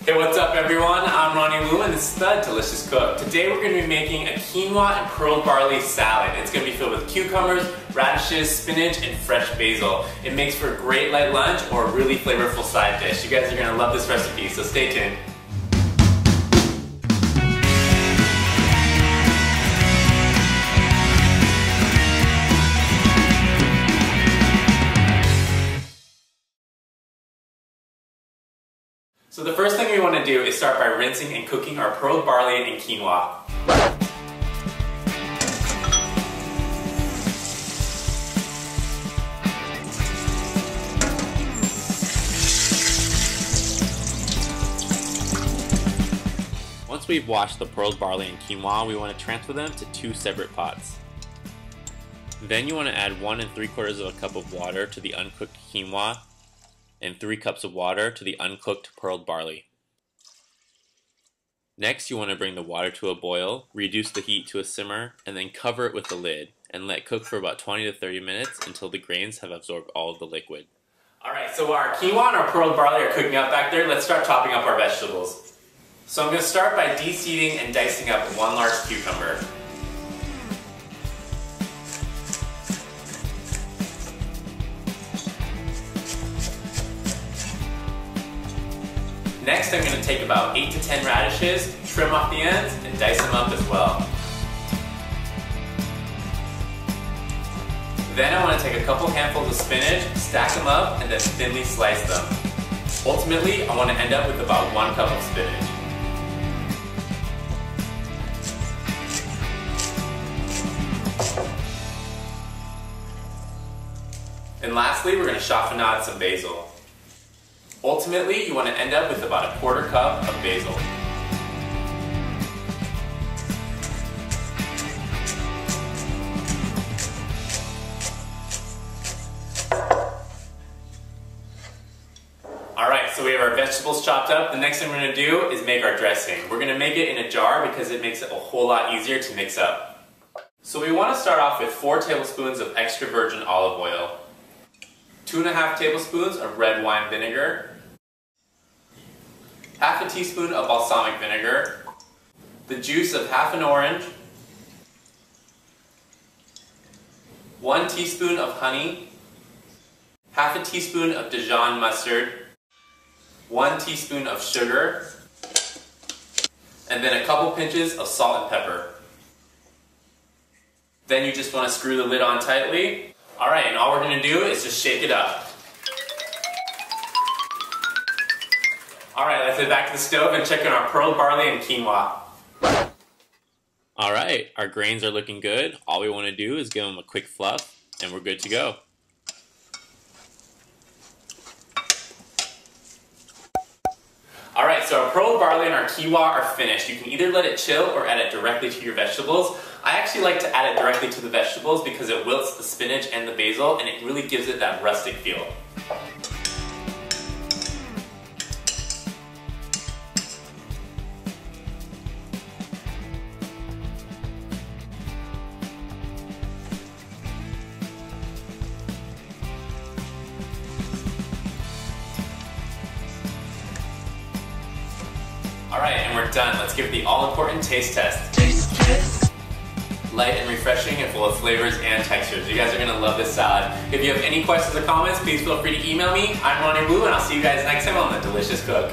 Hey, what's up everyone? I'm Ronnie Woo and this is The Delicious Cook. Today we're going to be making a quinoa and pearled barley salad. It's going to be filled with cucumbers, radishes, spinach, and fresh basil. It makes for a great light lunch or a really flavorful side dish. You guys are going to love this recipe, so stay tuned. So the first thing we want to do is start by rinsing and cooking our pearled barley and quinoa. Once we've washed the pearled barley and quinoa, we want to transfer them to 2 separate pots. Then you want to add 1 3/4 cup of water to the uncooked quinoa and 3 cups of water to the uncooked pearled barley. Next, you want to bring the water to a boil, reduce the heat to a simmer, and then cover it with the lid and let cook for about 20 to 30 minutes until the grains have absorbed all of the liquid. Alright, so our quinoa and our pearled barley are cooking up back there. Let's start chopping up our vegetables. So I'm going to start by de-seeding and dicing up 1 large cucumber. Next, I'm going to take about 8 to 10 radishes, trim off the ends, and dice them up as well. Then I want to take a couple handfuls of spinach, stack them up, and then thinly slice them. Ultimately, I want to end up with about 1 cup of spinach. And lastly, we're going to chiffonade some basil. Ultimately, you want to end up with about 1/4 cup of basil. Alright, so we have our vegetables chopped up. The next thing we're going to do is make our dressing. We're going to make it in a jar because it makes it a whole lot easier to mix up. So we want to start off with 4 tablespoons of extra virgin olive oil, 2½ tablespoons of red wine vinegar, half a teaspoon of balsamic vinegar, the juice of half an orange, 1 teaspoon of honey, half a teaspoon of Dijon mustard, 1 teaspoon of sugar, and then a couple pinches of salt and pepper. Then you just want to screw the lid on tightly. Alright, and all we're going to do is just shake it up. Alright, let's head back to the stove and check on our pearled barley and quinoa. Alright, our grains are looking good. All we want to do is give them a quick fluff, and we're good to go. Alright, so our pearled barley and our quinoa are finished. You can either let it chill or add it directly to your vegetables. I actually like to add it directly to the vegetables because it wilts the spinach and the basil and it really gives it that rustic feel. Alright, and we're done. Let's give it the all-important taste test. Taste test. Light and refreshing and full of flavors and textures. You guys are going to love this salad. If you have any questions or comments, please feel free to email me. I'm Ronnie Woo, and I'll see you guys next time on The Delicious Cook.